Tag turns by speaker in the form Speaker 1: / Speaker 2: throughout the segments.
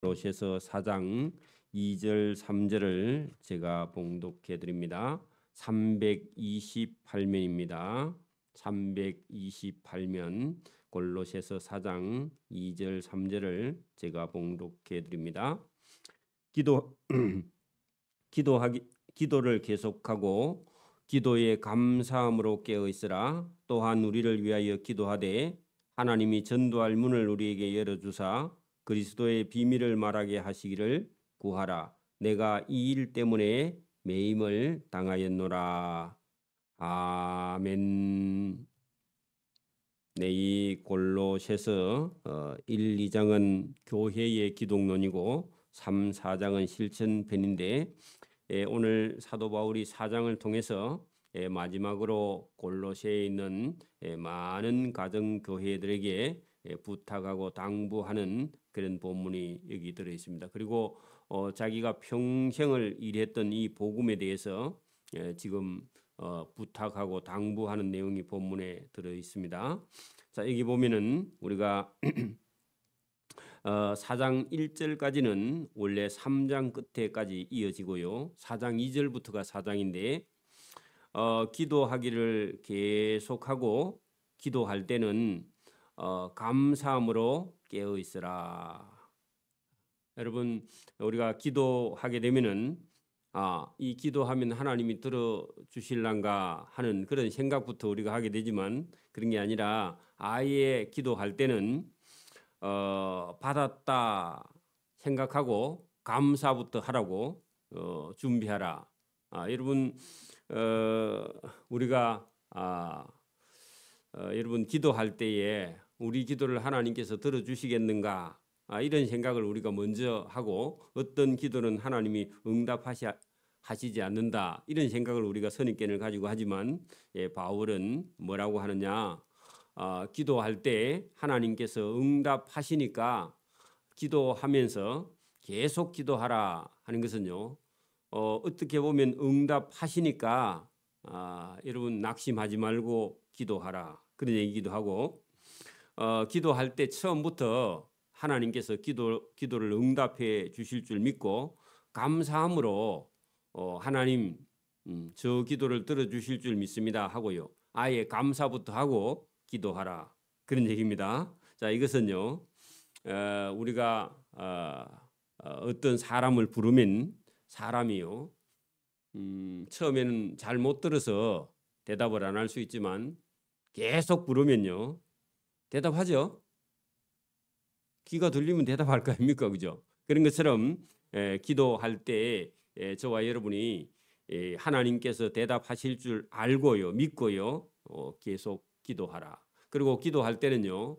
Speaker 1: 골로새서 4장 2절 3절을 제가 봉독해 드립니다. 328면입니다. 328면 골로새서 4장 2절 3절을 제가 봉독해 드립니다. 기도를 계속하고 기도에 감사함으로 깨어 있으라. 또한 우리를 위하여 기도하되 하나님이 전도할 문을 우리에게 열어 주사 그리스도의 비밀을 말하게 하시기를 구하라. 내가 이 일 때문에 매임을 당하였노라. 아멘. 네, 이 골로새서 1, 2장은 교회의 기독론이고 3, 4장은 실천편인데 오늘 사도 바울이 4장을 통해서 마지막으로 골로새에 있는 많은 가정 교회들에게 부탁하고 당부하는 그런 본문이 여기 들어 있습니다. 그리고 자기가 평생을 일했던 이 복음에 대해서 지금 부탁하고 당부하는 내용이 본문에 들어 있습니다. 자, 여기 보면은 우리가 4장 1절까지는 원래 3장 끝에까지 이어지고요. 4장 2절부터가 4장인데 기도하기를 계속하고 기도할 때는 감사함으로 깨어 있으라. 여러분, 우리가 기도하게 되면은 이 기도하면 하나님이 들어 주실란가 하는 그런 생각부터 우리가 하게 되지만 그런 게 아니라 아예 기도할 때는 받았다 생각하고 감사부터 하라고 준비하라. 여러분, 우리가 여러분 기도할 때에 우리 기도를 하나님께서 들어주시겠는가 이런 생각을 우리가 먼저 하고 어떤 기도는 하나님이 응답하시지 않는다 이런 생각을 우리가 선입견을 가지고 하지만 바울은 뭐라고 하느냐, 기도할 때 하나님께서 응답하시니까 기도하면서 계속 기도하라 하는 것은요, 어떻게 보면 응답하시니까 여러분 낙심하지 말고 기도하라 그런 얘기기도 하고, 기도할 때 처음부터 하나님께서 기도를 응답해 주실 줄 믿고 감사함으로 하나님 저 기도를 들어주실 줄 믿습니다 하고요, 아예 감사부터 하고 기도하라 그런 얘기입니다. 자, 이것은요 우리가 어떤 사람을 부르면 사람이요 처음에는 잘 못 들어서 대답을 안 할 수 있지만 계속 부르면요 대답하죠. 귀가 들리면 대답할 거 아닙니까, 그죠? 그런 것처럼 기도할 때 저와 여러분이 하나님께서 대답하실 줄 알고요, 믿고요, 계속 기도하라. 그리고 기도할 때는요,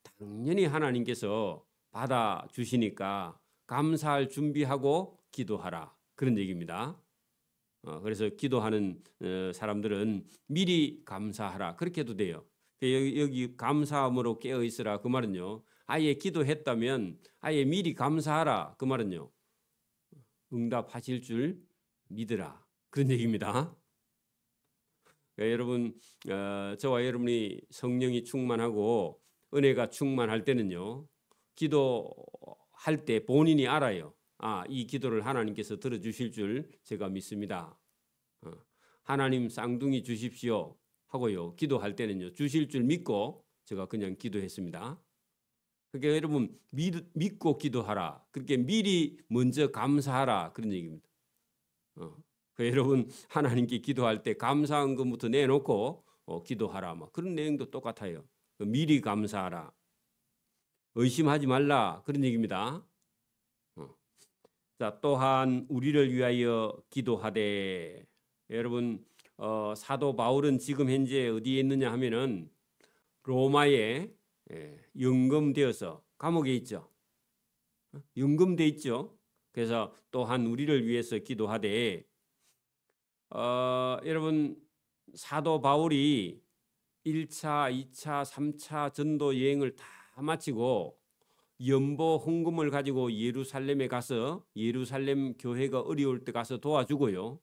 Speaker 1: 당연히 하나님께서 받아 주시니까 감사할 준비하고 기도하라 그런 얘기입니다. 그래서 기도하는 사람들은 미리 감사하라 그렇게 해도 돼요. 여기 감사함으로 깨어 있으라 그 말은요, 아예 기도했다면 아예 미리 감사하라 그 말은요, 응답하실 줄 믿으라 그런 얘기입니다. 여러분, 저와 여러분이 성령이 충만하고 은혜가 충만할 때는요, 기도할 때 본인이 알아요. 이 기도를 하나님께서 들어주실 줄 제가 믿습니다. 하나님 쌍둥이 주십시오 하고요, 기도할 때는요 주실 줄 믿고 제가 그냥 기도했습니다. 그러니까 여러분 믿고 기도하라, 그렇게 미리 먼저 감사하라 그런 얘기입니다. 여러분 하나님께 기도할 때 감사한 것부터 내놓고 기도하라 막 그런 내용도 똑같아요. 미리 감사하라, 의심하지 말라 그런 얘기입니다. 자, 또한 우리를 위하여 기도하되, 여러분 사도 바울은 지금 현재 어디에 있느냐 하면은 로마에 연금되어서 감옥에 있죠. 연금돼 있죠. 그래서 또한 우리를 위해서 기도하되, 여러분 사도 바울이 1차, 2차, 3차 전도 여행을 다 마치고 연보 헌금을 가지고 예루살렘에 가서 예루살렘 교회가 어려울 때 가서 도와주고요.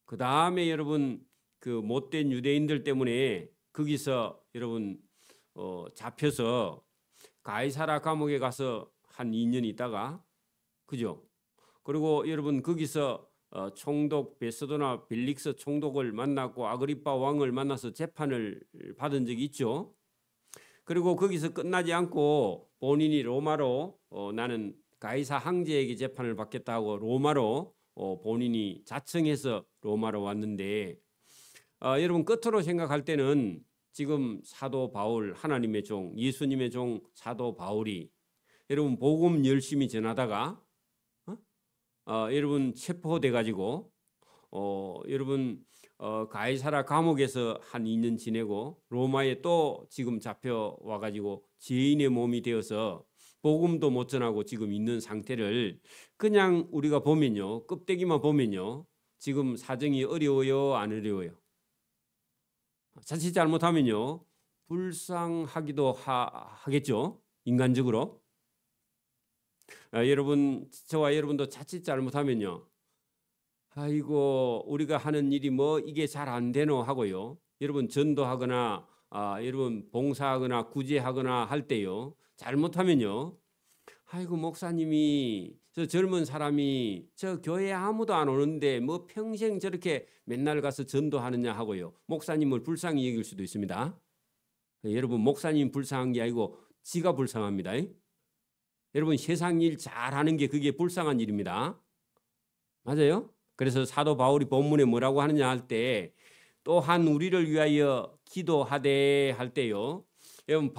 Speaker 1: 그 다음에 여러분 그 못된 유대인들 때문에 거기서 여러분 잡혀서 가이사라 감옥에 가서 한 2년 있다가 그죠? 그리고 여러분 거기서 총독 베스도나 벨릭스 총독을 만났고 아그리파 왕을 만나서 재판을 받은 적이 있죠. 그리고 거기서 끝나지 않고 본인이 로마로 나는 가이사 황제에게 재판을 받겠다고 로마로 본인이 자청해서 로마로 왔는데 여러분 끝으로 생각할 때는 지금 사도 바울 하나님의 종 예수님의 종 사도 바울이 여러분 복음 열심히 전하다가 여러분 체포돼 가지고 여러분 가이사라 감옥에서 한 2년 지내고 로마에 또 지금 잡혀와 가지고 죄인의 몸이 되어서 복음도 못 전하고 지금 있는 상태를 그냥 우리가 보면요. 껍데기만 보면요. 지금 사정이 어려워요, 안 어려워요? 자칫 잘못하면요. 불쌍하기도 하겠죠. 인간적으로. 여러분 저와 여러분도 자칫 잘못하면요. 아이고 우리가 하는 일이 뭐 이게 잘 안 되노 하고요. 여러분 전도하거나 여러분 봉사하거나 구제하거나 할 때요. 잘못하면요. 아이고 목사님이 저 젊은 사람이 저 교회에 아무도 안 오는데 뭐 평생 저렇게 맨날 가서 전도하느냐 하고요. 목사님을 불쌍히 여길 수도 있습니다. 여러분 목사님 불쌍한 게 아니고 지가 불쌍합니다. 여러분 세상 일 잘하는 게 그게 불쌍한 일입니다. 맞아요? 그래서 사도 바울이 본문에 뭐라고 하느냐 할 때 또한 우리를 위하여 기도하되 할 때요. 여러분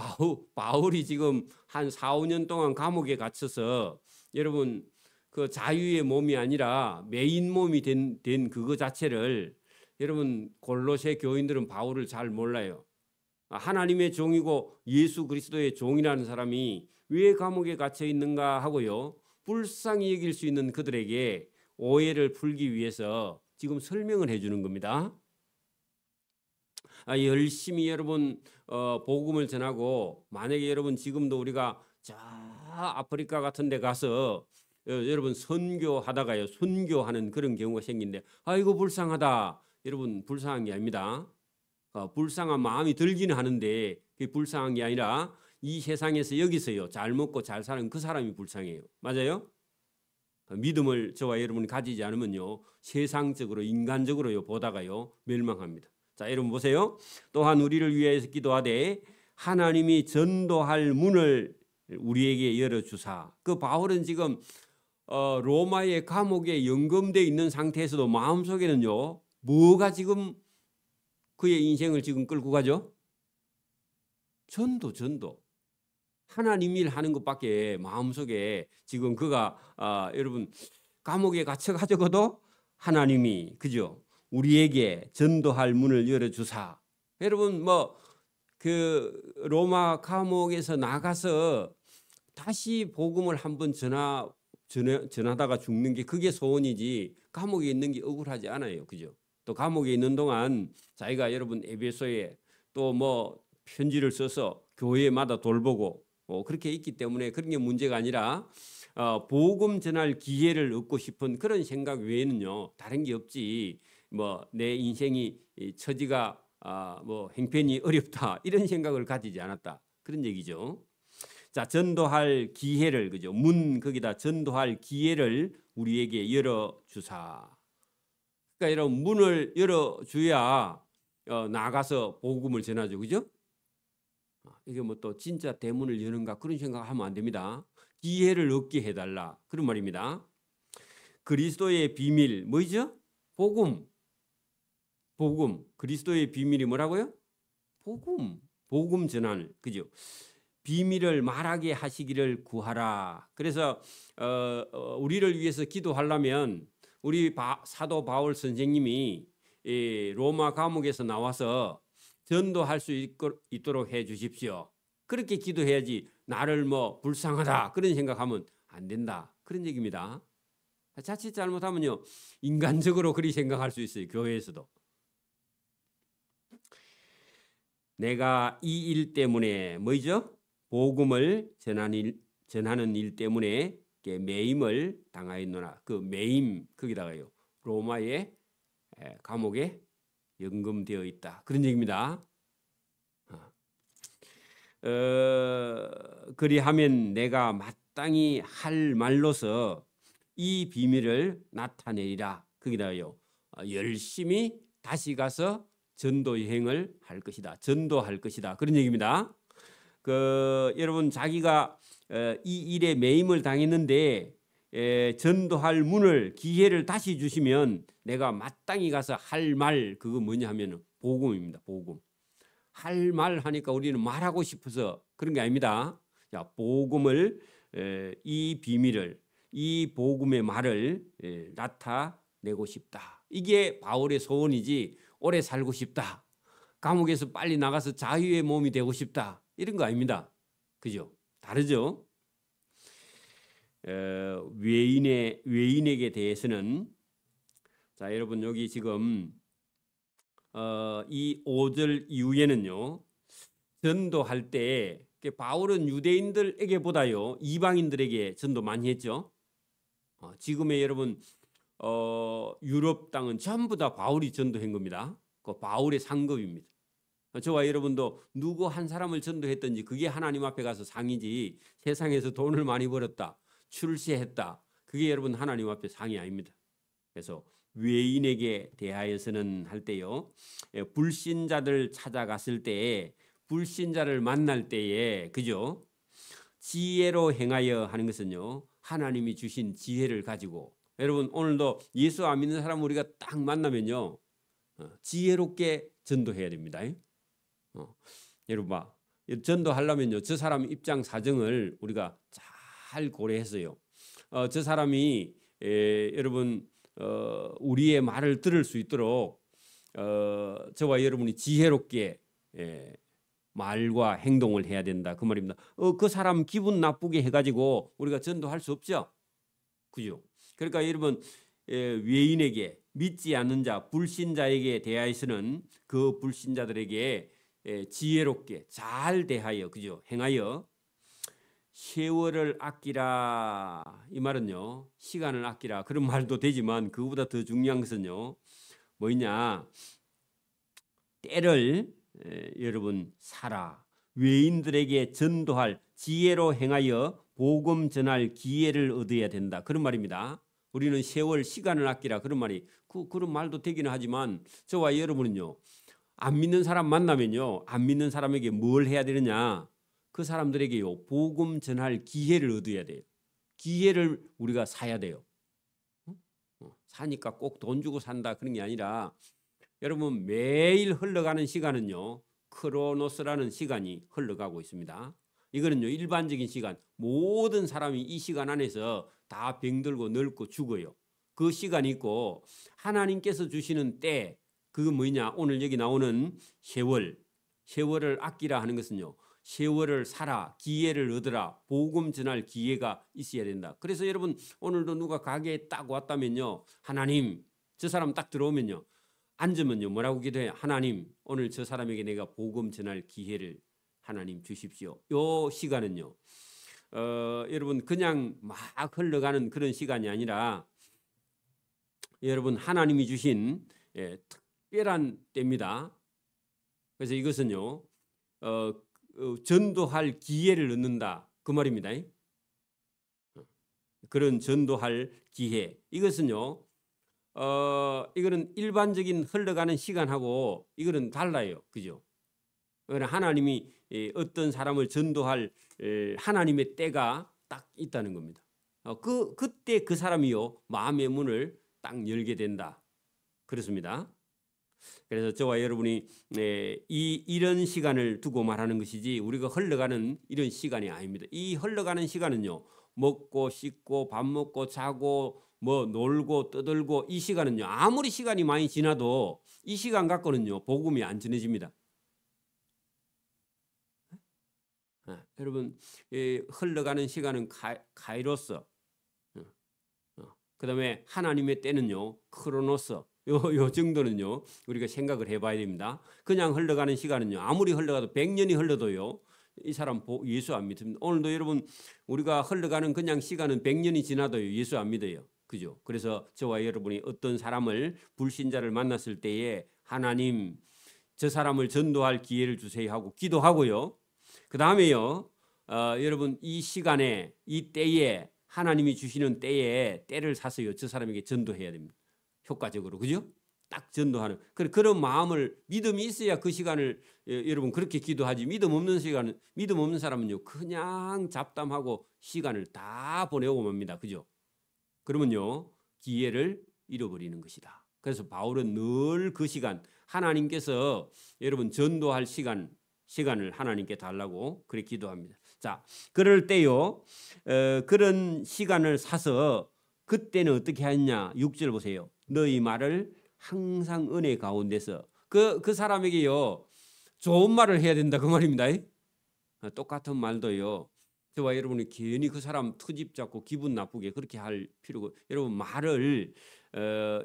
Speaker 1: 바울이 지금 한 4, 5년 동안 감옥에 갇혀서 여러분 그 자유의 몸이 아니라 매인 몸이 된 그거 자체를 여러분 골로새 교인들은 바울을 잘 몰라요. 하나님의 종이고 예수 그리스도의 종이라는 사람이 왜 감옥에 갇혀 있는가 하고요. 불쌍히 여길 수 있는 그들에게 오해를 풀기 위해서 지금 설명을 해주는 겁니다. 열심히 여러분 복음을 전하고 만약에 여러분 지금도 우리가 저 아프리카 같은 데 가서 여러분 선교하다가요. 선교하는 그런 경우가 생긴데 아이고 불쌍하다. 여러분 불쌍한 게 아닙니다. 불쌍한 마음이 들기는 하는데 그게 불쌍한 게 아니라 이 세상에서 여기서요. 잘 먹고 잘 사는 그 사람이 불쌍해요. 맞아요? 믿음을 저와 여러분이 가지지 않으면요. 세상적으로 인간적으로요. 보다가요. 멸망합니다. 자, 여러분 보세요. 또한 우리를 위해서 기도하되 하나님이 전도할 문을 우리에게 열어주사. 그 바울은 지금 로마의 감옥에 연금돼 있는 상태에서도 마음속에는요. 뭐가 지금 그의 인생을 지금 끌고 가죠? 전도. 하나님 일 하는 것밖에 마음속에 지금 그가 여러분 감옥에 갇혀가지고도 하나님이 그죠? 우리에게 전도할 문을 열어주사. 여러분 뭐 그 로마 감옥에서 나가서 다시 복음을 한번 전하다가 죽는 게 그게 소원이지 감옥에 있는 게 억울하지 않아요. 그죠? 또 감옥에 있는 동안 자기가 여러분 에베소에 또 뭐 편지를 써서 교회마다 돌보고 그렇게 있기 때문에 그런 게 문제가 아니라 복음 전할 기회를 얻고 싶은 그런 생각 외에는요 다른 게 없지. 뭐 내 인생이 처지가 뭐 행편이 어렵다 이런 생각을 가지지 않았다 그런 얘기죠. 자, 전도할 기회를 그죠? 문 거기다 전도할 기회를 우리에게 열어 주사. 그러니까 이런 문을 열어 줘야 나가서 복음을 전하죠, 그죠? 이게 뭐 또 진짜 대문을 여는가 그런 생각하면 안 됩니다. 기회를 얻게 해달라 그런 말입니다. 그리스도의 비밀 뭐죠? 복음. 그리스도의 비밀이 뭐라고요? 복음 전환 그죠? 비밀을 말하게 하시기를 구하라. 그래서 우리를 위해서 기도하려면 우리 사도 바울 선생님이 로마 감옥에서 나와서 전도할 수 있도록 해 주십시오. 그렇게 기도해야지 나를 뭐 불쌍하다 그런 생각하면 안 된다 그런 얘기입니다. 자칫 잘못하면요 인간적으로 그리 생각할 수 있어요. 교회에서도 내가 이 일 때문에 뭐죠? 복음을 전하는 일 때문에 매임을 당하였노라. 그 매임 거기다가요 로마의 감옥에 연금되어 있다 그런 얘기입니다. 그리하면 내가 마땅히 할 말로서 이 비밀을 나타내리라. 거기다요. 열심히 다시 가서 전도 여행을 할 것이다. 전도할 것이다. 그런 얘기입니다. 여러분 자기가 이 일에 매임을 당했는데 전도할 문을 기회를 다시 주시면 내가 마땅히 가서 할 말 그거 뭐냐 하면 복음입니다. 복음. 할 말 하니까 우리는 말하고 싶어서 그런 게 아닙니다. 자, 복음을 이 비밀을 이 복음의 말을 나타내고 싶다. 이게 바울의 소원이지 오래 살고 싶다. 감옥에서 빨리 나가서 자유의 몸이 되고 싶다. 이런 거 아닙니다. 그죠? 다르죠? 외인에게 대해서는 자 여러분 여기 지금 이 5절 이후에는요. 전도할 때 바울은 유대인들에게보다요 이방인들에게 전도 많이 했죠. 지금의 여러분 유럽 땅은 전부 다 바울이 전도한 겁니다. 그 바울의 상급입니다. 저와 여러분도 누구 한 사람을 전도했든지 그게 하나님 앞에 가서 상이지 세상에서 돈을 많이 벌었다, 출세했다, 그게 여러분 하나님 앞에 상이 아닙니다. 그래서 외인에게 대하여서는 할 때요, 불신자들 찾아갔을 때, 불신자를 만날 때에 그죠? 지혜로 행하여 하는 것은요, 하나님이 주신 지혜를 가지고 여러분 오늘도 예수 안 믿는 사람 우리가 딱 만나면요, 지혜롭게 전도해야 됩니다. 여러분 봐, 전도하려면요, 저 사람 입장 사정을 우리가 잘 고려해서요. 저 사람이 여러분 우리의 말을 들을 수 있도록 저와 여러분이 지혜롭게 말과 행동을 해야 된다 그 말입니다. 그 사람 기분 나쁘게 해가지고 우리가 전도할 수 없죠. 그죠? 그러니까 여러분 외인에게 믿지 않는 자 불신자에게 대하여서는 그 불신자들에게 지혜롭게 잘 대하여 그죠? 행하여 세월을 아끼라. 이 말은요, 시간을 아끼라 그런 말도 되지만 그거보다 더 중요한 것은요, 뭐냐, 때를 여러분 사라. 외인들에게 전도할 지혜로 행하여 복음 전할 기회를 얻어야 된다 그런 말입니다. 우리는 세월 시간을 아끼라 그런 말이 그런 말도 되기는 하지만 저와 여러분은요, 안 믿는 사람 만나면요, 안 믿는 사람에게 뭘 해야 되느냐, 그 사람들에게요 복음 전할 기회를 얻어야 돼요. 기회를 우리가 사야 돼요. 사니까 꼭 돈 주고 산다 그런 게 아니라 여러분 매일 흘러가는 시간은요 크로노스라는 시간이 흘러가고 있습니다. 이거는요 일반적인 시간, 모든 사람이 이 시간 안에서 다 병들고 늙고 죽어요. 그 시간이 있고 하나님께서 주시는 때, 그거 뭐냐, 오늘 여기 나오는 세월을 아끼라 하는 것은요, 세월을 살아 기회를 얻으라, 복음 전할 기회가 있어야 된다. 그래서 여러분 오늘도 누가 가게에 딱 왔다면요, 하나님, 저 사람 딱 들어오면요, 앉으면요 뭐라고 기도해? 하나님, 오늘 저 사람에게 내가 복음 전할 기회를 하나님 주십시오. 요 시간은요 여러분 그냥 막 흘러가는 그런 시간이 아니라 여러분 하나님이 주신 특별한 때입니다. 그래서 이것은요 전도할 기회를 얻는다 그 말입니다. 그런 전도할 기회, 이것은요 이거는 일반적인 흘러가는 시간하고 이거는 달라요. 그죠? 하나님이 어떤 사람을 전도할 하나님의 때가 딱 있다는 겁니다. 그때 그 사람이요 마음의 문을 딱 열게 된다 그렇습니다. 그래서 저와 여러분이 이런 시간을 두고 말하는 것이지 우리가 흘러가는 이런 시간이 아닙니다. 이 흘러가는 시간은요, 먹고 씻고 밥 먹고 자고 뭐 놀고 떠들고, 이 시간은요 아무리 시간이 많이 지나도 이 시간 갖고는요 복음이 안 전해집니다. 여러분 흘러가는 시간은 카이로스, 그다음에 하나님의 때는요 크로노스, 요 정도는요 우리가 생각을 해봐야 됩니다. 그냥 흘러가는 시간은요 아무리 흘러가도 100년이 흘러도요 이 사람 예수 안 믿습니다. 오늘도 여러분 우리가 흘러가는 그냥 시간은 100년이 지나도요 예수 안 믿어요. 그죠? 그래서 저와 여러분이 어떤 사람을 불신자를 만났을 때에 하나님 저 사람을 전도할 기회를 주세요 하고 기도하고요. 그 다음에요 여러분 이 시간에 이 때에 하나님이 주시는 때에 때를 사서요 저 사람에게 전도해야 됩니다. 효과적으로 그죠? 딱 전도하는 그런 마음을 믿음이 있어야 그 시간을 여러분 그렇게 기도하지 믿음 없는 사람은요 그냥 잡담하고 시간을 다 보내고 맙니다. 그죠? 그러면요 기회를 잃어버리는 것이다. 그래서 바울은 늘 그 시간 하나님께서 여러분 전도할 시간을 하나님께 달라고 그렇게 기도합니다. 자, 그럴 때요 그런 시간을 사서 그때는 어떻게 했냐 6절 보세요. 너희 말을 항상 은혜 가운데서 그 사람에게요 좋은 말을 해야 된다 그 말입니다. 똑같은 말도요 저와 여러분이 괜히 그 사람 트집 잡고 기분 나쁘게 그렇게 할 필요가 여러분 말을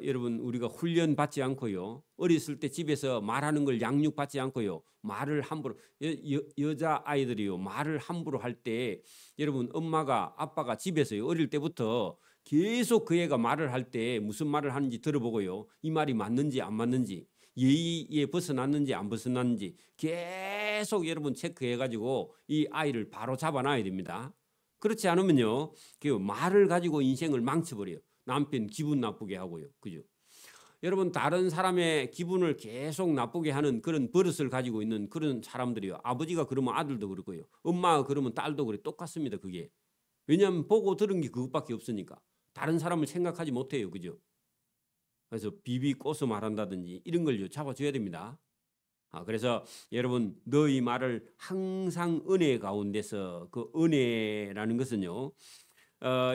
Speaker 1: 여러분 우리가 훈련 받지 않고요 어렸을 때 집에서 말하는 걸 양육 받지 않고요 말을 함부로 여자 아이들이요 말을 함부로 할 때 여러분 엄마가 아빠가 집에서요 어릴 때부터 계속 그 애가 말을 할 때 무슨 말을 하는지 들어보고요 이 말이 맞는지 안 맞는지 예의에 벗어났는지 안 벗어났는지 계속 여러분 체크해가지고 이 아이를 바로 잡아놔야 됩니다. 그렇지 않으면요 그 말을 가지고 인생을 망쳐버려요. 남편 기분 나쁘게 하고요. 그죠? 여러분 다른 사람의 기분을 계속 나쁘게 하는 그런 버릇을 가지고 있는 그런 사람들이요. 아버지가 그러면 아들도 그렇고요. 엄마가 그러면 딸도 그래. 똑같습니다. 그게. 왜냐하면 보고 들은 게 그것밖에 없으니까. 다른 사람을 생각하지 못해요. 그죠? 그래서 비비꼬서 말한다든지 이런 걸 잡아줘야 됩니다. 그래서 여러분 너희 말을 항상 은혜 가운데서 그 은혜라는 것은요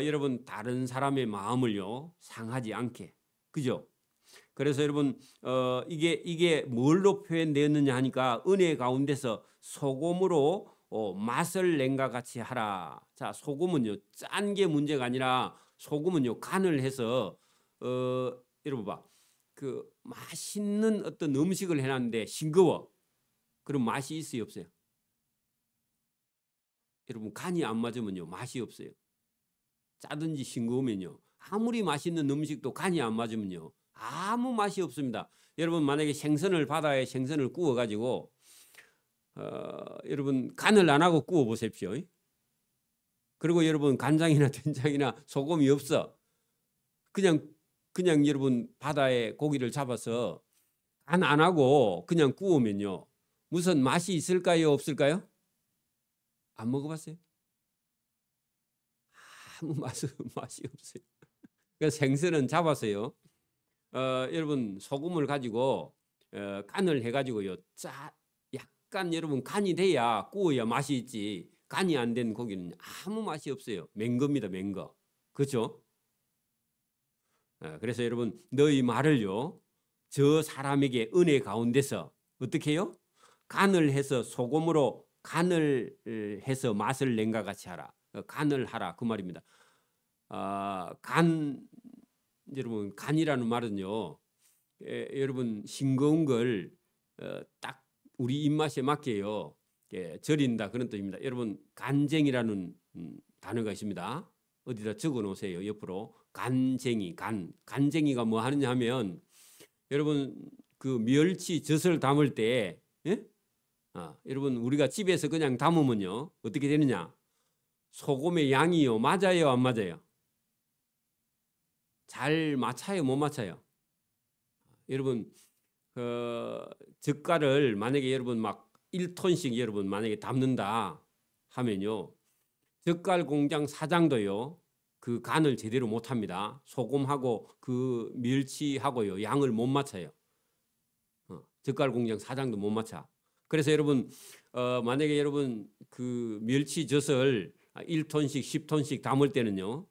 Speaker 1: 여러분 다른 사람의 마음을요 상하지 않게 그죠? 그래서 여러분 이게 뭘로 표현되었느냐 하니까 은혜 가운데서 소금으로 맛을 낸과 같이 하라. 자 소금은요 짠 게 문제가 아니라 소금은요 간을 해서 여러분 봐. 그 맛있는 어떤 음식을 해놨는데 싱거워. 그럼 맛이 있어요 없어요? 여러분 간이 안 맞으면요 맛이 없어요. 짜든지 싱거우면요 아무리 맛있는 음식도 간이 안 맞으면요 아무 맛이 없습니다. 여러분 만약에 바다에 생선을 구워 가지고 여러분 간을 안 하고 구워 보십시오. 그리고 여러분 간장이나 된장이나 소금이 없어. 그냥 여러분 바다에 고기를 잡아서 간 안 하고 그냥 구우면요 무슨 맛이 있을까요 없을까요? 안 먹어봤어요? 아무 맛이 없어요. 그래서 생선은 잡아서요 여러분 소금을 가지고 간을 해가지고요 약간 여러분 간이 돼야 구워야 맛이 있지 간이 안 된 고기는 아무 맛이 없어요. 맹거입니다. 맹거. 그렇죠? 그래서 여러분 너희 말을요 저 사람에게 은혜 가운데서 어떻게 해요? 간을 해서 소금으로 간을 해서 맛을 낸과 같이 하라. 간을 하라 그 말입니다. 여러분 간이라는 말은요 여러분 싱거운 걸 딱 우리 입맛에 맞게요 절인다 그런 뜻입니다. 여러분 간쟁이라는 단어가 있습니다. 어디다 적어 놓으세요. 옆으로 간쟁이가 뭐 하느냐 하면 여러분 그 멸치 젖을 담을 때 여러분 우리가 집에서 그냥 담으면요 어떻게 되느냐 소금의 양이요 맞아요 안 맞아요? 잘 맞춰요 못 맞춰요? 여러분 젓갈을 만약에 여러분 막 1톤씩 여러분 만약에 담는다 하면요 젓갈 공장 사장도요 그 간을 제대로 못합니다. 소금하고 그 멸치하고요 양을 못 맞춰요. 젓갈 공장 사장도 못 맞춰. 그래서 여러분 만약에 여러분 그 멸치젓을 1톤씩 10톤씩 담을 때는요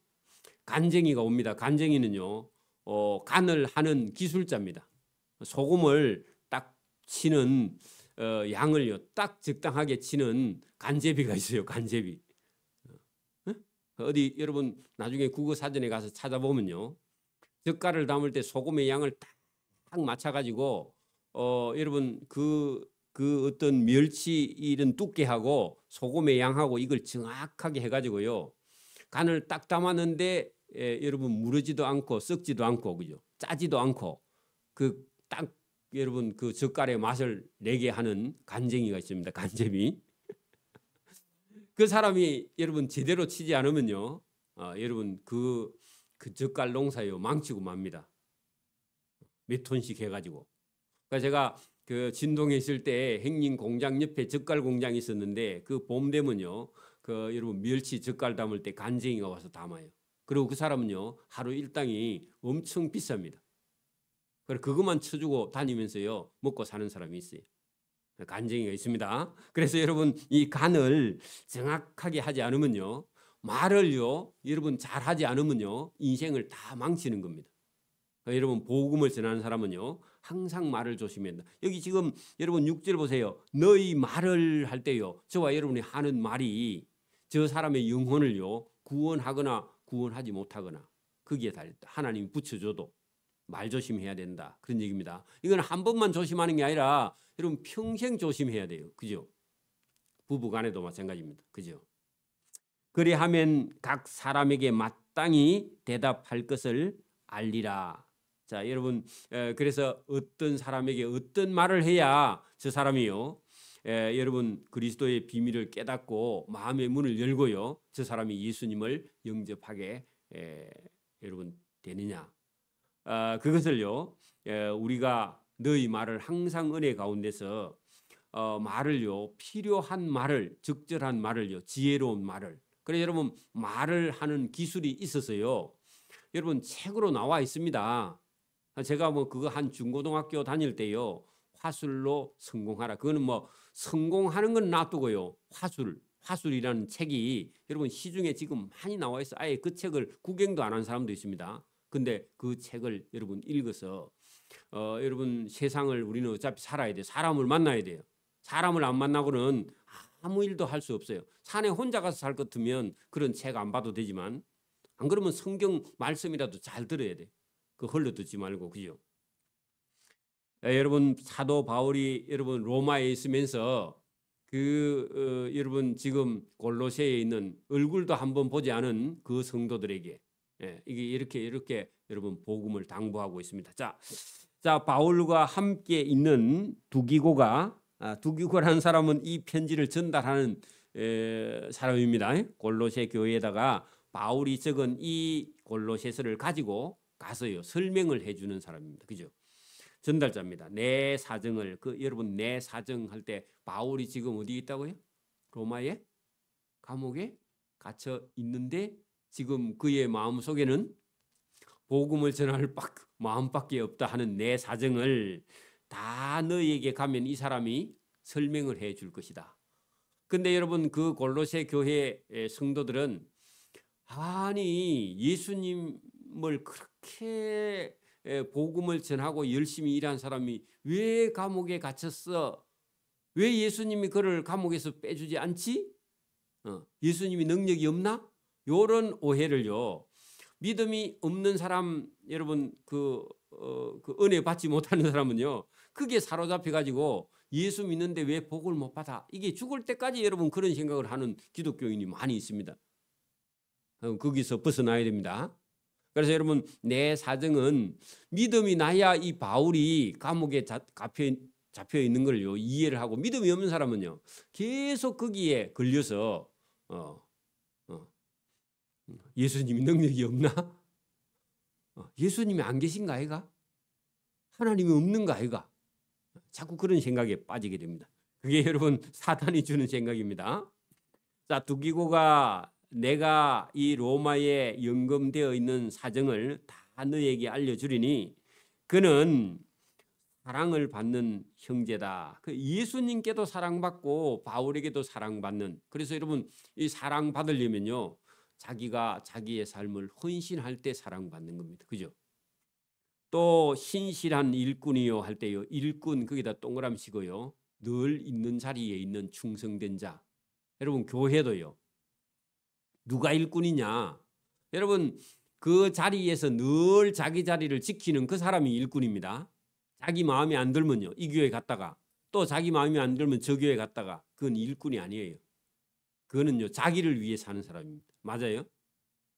Speaker 1: 간쟁이가 옵니다. 간쟁이는요 간을 하는 기술자입니다. 소금을 딱 치는 양을요 딱 적당하게 치는 간제비가 있어요. 간제비. 어디 여러분 나중에 국어 사전에 가서 찾아보면요 젓갈을 담을 때 소금의 양을 딱 맞춰가지고 여러분 그 어떤 멸치 이런 두께하고 소금의 양하고 이걸 정확하게 해가지고요 간을 딱 담았는데 여러분 무르지도 않고 썩지도 않고 그죠 짜지도 않고 그 딱 여러분 그 젓갈의 맛을 내게 하는 간쟁이가 있습니다. 간제비. 그 사람이 여러분 제대로 치지 않으면요, 여러분 그 젓갈 농사요 망치고 맙니다. 몇 톤씩 해가지고. 그러니까 제가 그 진동에 있을 때 행린 공장 옆에 젓갈 공장이 있었는데 그 봄 되면요, 그 여러분 멸치 젓갈 담을 때 간쟁이가 와서 담아요. 그리고 그 사람은요 하루 일당이 엄청 비쌉니다. 그래서 그것만 쳐주고 다니면서요 먹고 사는 사람이 있어요. 간쟁이가 있습니다. 그래서 여러분 이 간을 정확하게 하지 않으면요, 말을요 여러분 잘 하지 않으면요 인생을 다 망치는 겁니다. 그러니까 여러분 복음을 전하는 사람은요 항상 말을 조심해야 한다. 여기 지금 여러분 6절 보세요. 너희 말을 할 때요 저와 여러분이 하는 말이 저 사람의 영혼을요 구원하거나 구원하지 못하거나 거기에 달렸다. 하나님이 붙여줘도 말 조심해야 된다. 그런 얘기입니다. 이건 한 번만 조심하는 게 아니라 여러분 평생 조심해야 돼요. 그죠? 부부 간에도 마찬가지입니다. 그죠? 그리하면 각 사람에게 마땅히 대답할 것을 알리라. 자, 여러분 그래서 어떤 사람에게 어떤 말을 해야 저 사람이요 여러분 그리스도의 비밀을 깨닫고 마음의 문을 열고요 저 사람이 예수님을 영접하게 여러분 되느냐. 그것을요 우리가 너희 말을 항상 은혜 가운데서 말을요 필요한 말을 적절한 말을요 지혜로운 말을 그래 여러분 말을 하는 기술이 있어서요 여러분 책으로 나와 있습니다. 제가 뭐 그거 한 중고등학교 다닐 때요 화술로 성공하라. 그거는 뭐 성공하는 건 놔두고요 화술이라는 책이 여러분 시중에 지금 많이 나와 있어. 아예 그 책을 구경도 안 한 사람도 있습니다. 근데 그 책을 여러분 읽어서 여러분 세상을 우리는 어차피 살아야 돼. 사람을 만나야 돼요. 사람을 안 만나고는 아무 일도 할 수 없어요. 산에 혼자 가서 살 것 같으면 그런 책 안 봐도 되지만 안 그러면 성경 말씀이라도 잘 들어야 돼. 그 헐러 듣지 말고. 그죠? 여러분 사도 바울이 여러분 로마에 있으면서 여러분 지금 골로새에 있는 얼굴도 한번 보지 않은 그 성도들에게 이게 이렇게 여러분 복음을 당부하고 있습니다. 자 바울과 함께 있는 두기고라는 사람은 이 편지를 전달하는 사람입니다. 골로새 교회에다가 바울이 적은 이 골로새서를 가지고 가서요 설명을 해주는 사람입니다. 그죠? 전달자입니다. 내 사정을 여러분 내 사정 할 때 바울이 지금 어디 있다고요? 로마의 감옥에 갇혀 있는데 지금 그의 마음 속에는 복음을 전할 마음밖에 없다 하는 내 사정을 다 너희에게 가면 이 사람이 설명을 해 줄 것이다. 근데 여러분 그 골로새 교회 성도들은 아니 예수님을 그렇게 복음을 전하고 열심히 일한 사람이 왜 감옥에 갇혔어? 왜 예수님이 그를 감옥에서 빼주지 않지? 예수님이 능력이 없나? 이런 오해를요. 믿음이 없는 사람 여러분 그 은혜 받지 못하는 사람은요. 크게 사로잡혀 가지고 예수 믿는데 왜 복을 못 받아? 이게 죽을 때까지 여러분 그런 생각을 하는 기독교인이 많이 있습니다. 거기서 벗어나야 됩니다. 그래서 여러분 내 사정은 믿음이 나야 이 바울이 감옥에 잡혀 있는 걸요 이해를 하고 믿음이 없는 사람은요 계속 거기에 걸려서 예수님이 능력이 없나? 예수님이 안 계신가 아이가? 하나님이 없는가 아이가? 자꾸 그런 생각에 빠지게 됩니다. 그게 여러분 사탄이 주는 생각입니다. 자, 두기고가 내가 이 로마에 연금되어 있는 사정을 다 너에게 알려주리니 그는 사랑을 받는 형제다. 예수님께도 사랑받고 바울에게도 사랑받는. 그래서 여러분 이 사랑받으려면요 자기가 자기의 삶을 헌신할 때 사랑받는 겁니다. 그죠? 또 신실한 일꾼이요 할 때요 일꾼 거기다 동그라미 치고요 늘 있는 자리에 있는 충성된 자. 여러분 교회도요 누가 일꾼이냐? 여러분 그 자리에서 늘 자기 자리를 지키는 그 사람이 일꾼입니다. 자기 마음에 안 들면요 이 교회 갔다가 또 자기 마음에 안 들면 저 교회 갔다가 그건 일꾼이 아니에요. 그거는요 자기를 위해 사는 사람입니다. 맞아요?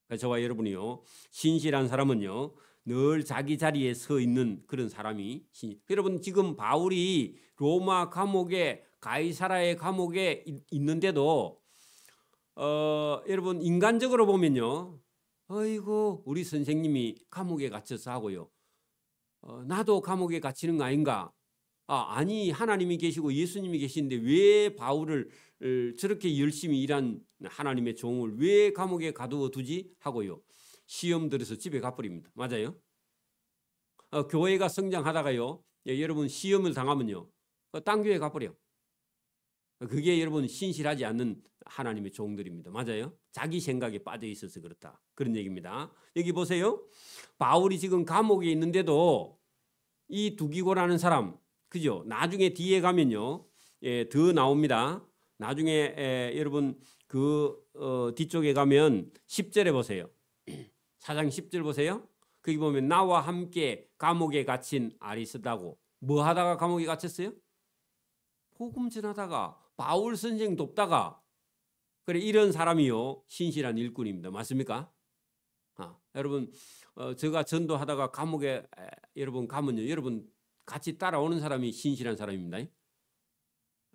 Speaker 1: 그러니까 저와 여러분이요 신실한 사람은요 늘 자기 자리에 서 있는 그런 사람이 여러분 지금 바울이 로마 감옥에 가이사라의 감옥에 있는데도 여러분 인간적으로 보면요, 어이구 우리 선생님이 감옥에 갇혀서 하고요, 나도 감옥에 갇히는 거 아닌가? 아니 하나님이 계시고 예수님이 계시는데 왜 바울을 저렇게 열심히 일한 하나님의 종을 왜 감옥에 가두어 두지 하고요, 시험 들어서 집에 가버립니다. 맞아요? 교회가 성장하다가요, 여러분 시험을 당하면요, 딴 교회 가버려. 그게 여러분 신실하지 않는 하나님의 종들입니다. 맞아요? 자기 생각에 빠져 있어서 그렇다, 그런 얘기입니다. 여기 보세요. 바울이 지금 감옥에 있는데도 이 두기고라는 사람, 그죠? 나중에 뒤에 가면요, 더 나옵니다. 나중에 여러분 그 뒤쪽에 가면 10절에 보세요. 4장 10절 보세요. 거기 보면 나와 함께 감옥에 갇힌 아리스다고. 뭐 하다가 감옥에 갇혔어요? 복음 전하다가, 바울 선생 돕다가. 그래, 이런 사람이요 신실한 일꾼입니다. 맞습니까? 여러분 제가 전도하다가 감옥에 여러분 가면요, 여러분 같이 따라오는 사람이 신실한 사람입니다.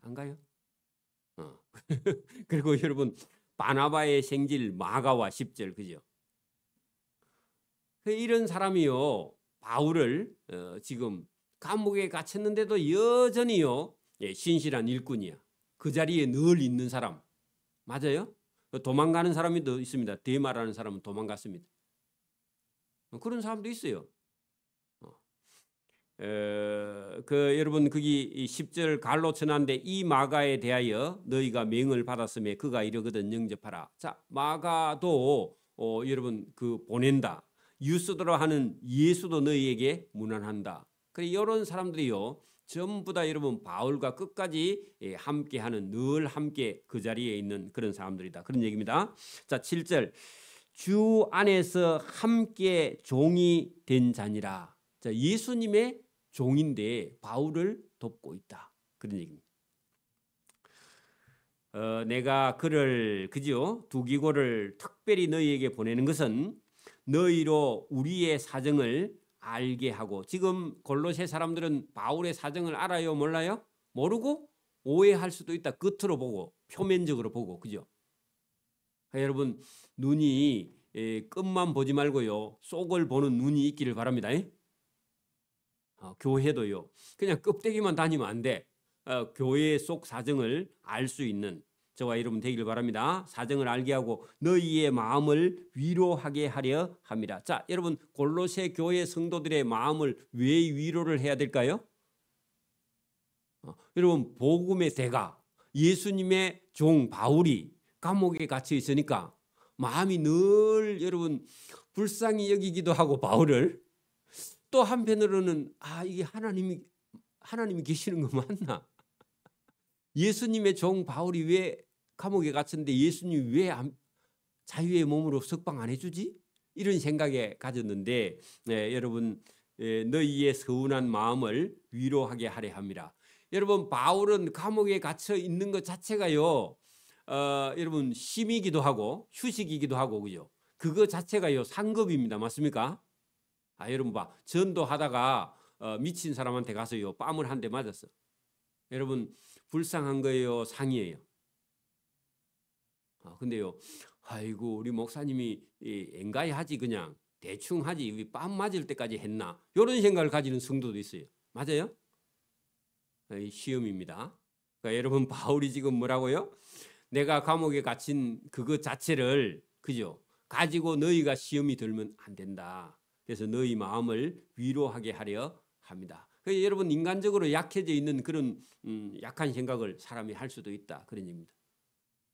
Speaker 1: 안 가요? 그리고 여러분 바나바의 생질 마가와 10절, 그죠? 이런 사람이요 바울을 지금 감옥에 갇혔는데도 여전히요, 신실한 일꾼이야. 그 자리에 늘 있는 사람. 맞아요? 도망가는 사람이 더 있습니다. 데마라는 사람은 도망갔습니다. 그런 사람도 있어요. 여러분 거기 10절 갈로 전한데 이 마가에 대하여 너희가 명을 받았음에 그가 이르거든 영접하라. 자, 마가도 여러분 그 보낸다. 유스도라 하는 예수도 너희에게 문안한다. 그래, 이런 사람들이요 전부 다 여러분 바울과 끝까지 함께하는, 늘 함께 그 자리에 있는 그런 사람들이다, 그런 얘기입니다. 자, 7절 주 안에서 함께 종이 된 자니라. 자, 예수님의 종인데 바울을 돕고 있다, 그런 얘기입니다. 내가 그를, 그죠? 두기고를 특별히 너희에게 보내는 것은 너희로 우리의 사정을 알게 하고. 지금 골로새 사람들은 바울의 사정을 알아요, 몰라요? 모르고 오해할 수도 있다. 겉으로 보고, 표면적으로 보고, 그죠? 여러분 눈이 끝만 보지 말고요, 속을 보는 눈이 있기를 바랍니다. 교회도요 그냥 껍데기만 다니면 안 돼. 교회 속 사정을 알 수 있는 저와 여러분 되기를 바랍니다. 사정을 알게 하고 너희의 마음을 위로하게 하려 합니다. 자, 여러분 골로새 교회 성도들의 마음을 왜 위로를 해야 될까요? 여러분 복음의 대가 예수님의 종 바울이 감옥에 갇혀 있으니까 마음이 늘 여러분 불쌍히 여기기도 하고, 바울을 또 한편으로는 이게 하나님이 계시는 거 맞나? 예수님의 종 바울이 왜 감옥에 갇혔는데 예수님이 왜 자유의 몸으로 석방 안 해주지? 이런 생각에 가졌는데, 여러분 너희의 서운한 마음을 위로하게 하려 합니다. 여러분 바울은 감옥에 갇혀 있는 것 자체가요 여러분 쉼이기도 하고 휴식이기도 하고, 그죠? 그거 자체가요 상급입니다. 맞습니까? 여러분 봐, 전도하다가 미친 사람한테 가서요 뺨을 한 대 맞았어. 여러분 불쌍한 거예요, 상이에요? 근데요, 아이고 우리 목사님이 엔가이 하지, 그냥 대충 하지, 뺨 맞을 때까지 했나, 이런 생각을 가지는 성도도 있어요. 맞아요? 시험입니다. 그러니까 여러분 바울이 지금 뭐라고요? 내가 감옥에 갇힌 그것 자체를, 그죠? 가지고 너희가 시험이 들면 안 된다. 그래서 너희 마음을 위로하게 하려 합니다. 그래서 여러분 인간적으로 약해져 있는 그런 약한 생각을 사람이 할 수도 있다, 그런 얘기입니다.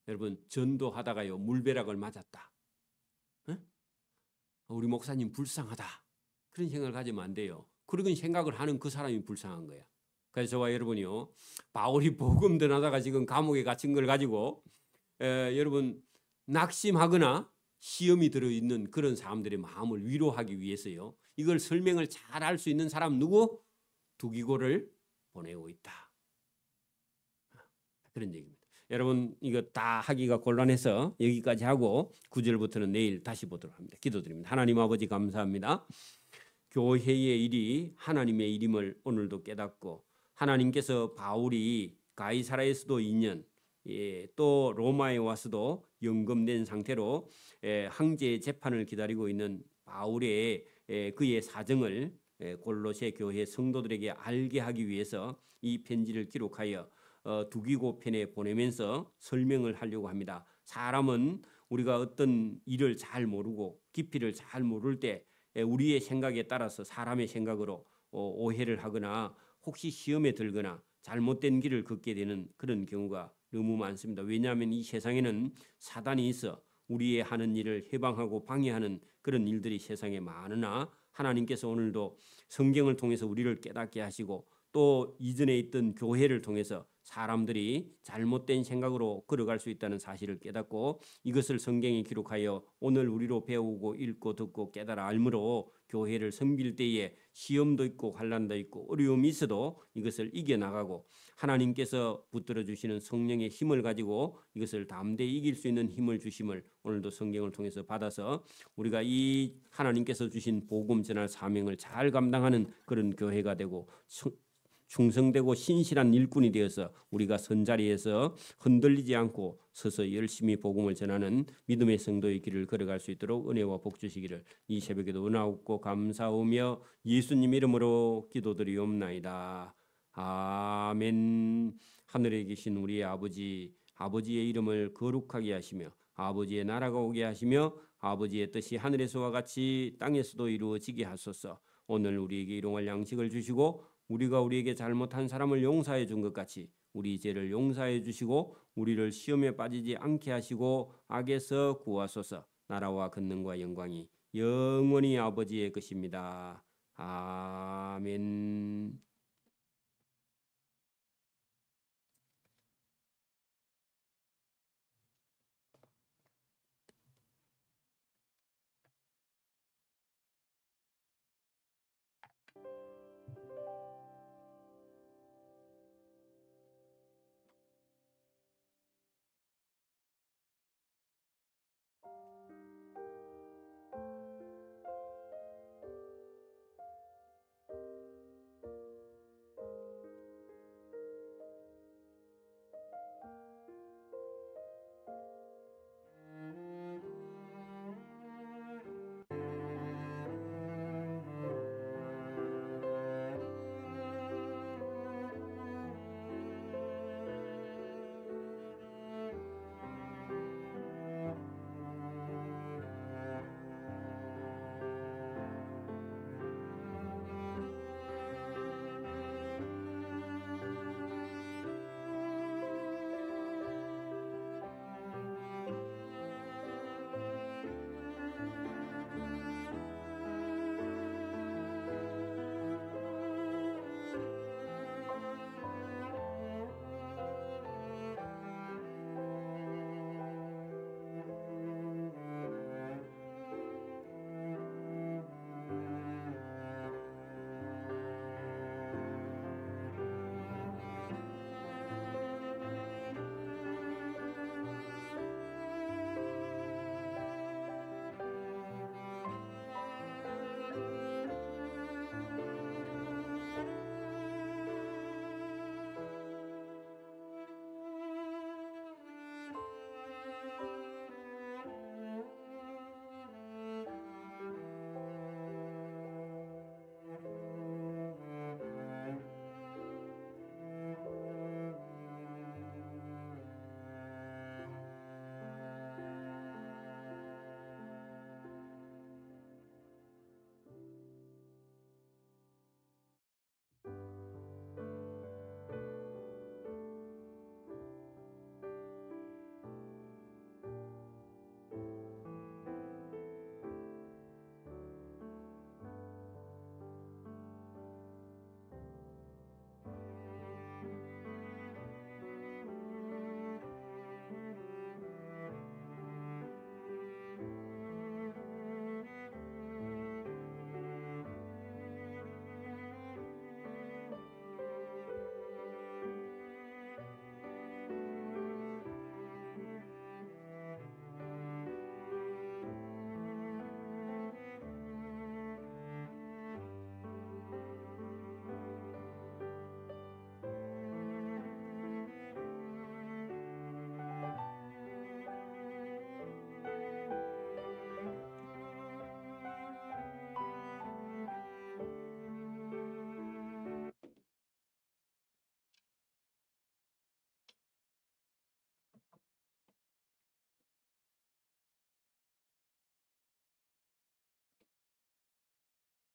Speaker 1: 여러분 전도하다가요 물벼락을 맞았다. 우리 목사님 불쌍하다, 그런 생각을 가지면 안 돼요. 그런 생각을 하는 그 사람이 불쌍한 거야. 그래서 저와 여러분이요 바울이 복음 전하다가 지금 감옥에 갇힌 걸 가지고 여러분 낙심하거나 시험이 들어있는 그런 사람들의 마음을 위로하기 위해서요 이걸 설명을 잘 할 수 있는 사람 누구? 두기고를 보내고 있다, 그런 얘기입니다. 여러분 이거 다 하기가 곤란해서 여기까지 하고 9절부터는 내일 다시 보도록 합니다. 기도드립니다. 하나님 아버지 감사합니다. 교회의 일이 하나님의 일임을 오늘도 깨닫고, 하나님께서 바울이 가이사라에서도 2년, 또 로마에 와서도 연금된 상태로 황제의 재판을 기다리고 있는 바울의 그의 사정을 골로새 교회 성도들에게 알게 하기 위해서 이 편지를 기록하여 두기고 편에 보내면서 설명을 하려고 합니다. 사람은 우리가 어떤 일을 잘 모르고 깊이를 잘 모를 때 우리의 생각에 따라서 사람의 생각으로 오해를 하거나 혹시 시험에 들거나 잘못된 길을 걷게 되는 그런 경우가 너무 많습니다. 왜냐하면 이 세상에는 사단이 있어 우리의 하는 일을 해방하고 방해하는 그런 일들이 세상에 많으나 하나님께서 오늘도 성경을 통해서 우리를 깨닫게 하시고 또 이전에 있던 교회를 통해서 사람들이 잘못된 생각으로 걸어갈 수 있다는 사실을 깨닫고 이것을 성경에 기록하여 오늘 우리로 배우고 읽고 듣고 깨달아 알므로 교회를 섬길 때에 시험도 있고 환난도 있고 어려움이 있어도 이것을 이겨나가고 하나님께서 붙들어 주시는 성령의 힘을 가지고 이것을 담대히 이길 수 있는 힘을 주심을 오늘도 성경을 통해서 받아서 우리가 이 하나님께서 주신 복음 전할 사명을 잘 감당하는 그런 교회가 되고 충성되고 신실한 일꾼이 되어서 우리가 선자리에서 흔들리지 않고 서서 열심히 복음을 전하는 믿음의 성도의 길을 걸어갈 수 있도록 은혜와 복 주시기를 이 새벽에도 은하옵고 감사하며 예수님 이름으로 기도드리옵나이다. 아멘. 하늘에 계신 우리의 아버지의 이름을 거룩하게 하시며 아버지의 나라가 오게 하시며 아버지의 뜻이 하늘에서와 같이 땅에서도 이루어지게 하소서. 오늘 우리에게 일용할 양식을 주시고 우리가 우리에게 잘못한 사람을 용서해 준 것 같이 우리 죄를 용서해 주시고 우리를 시험에 빠지지 않게 하시고 악에서 구하소서. 나라와 권능과 영광이 영원히 아버지의 것입니다. 아멘.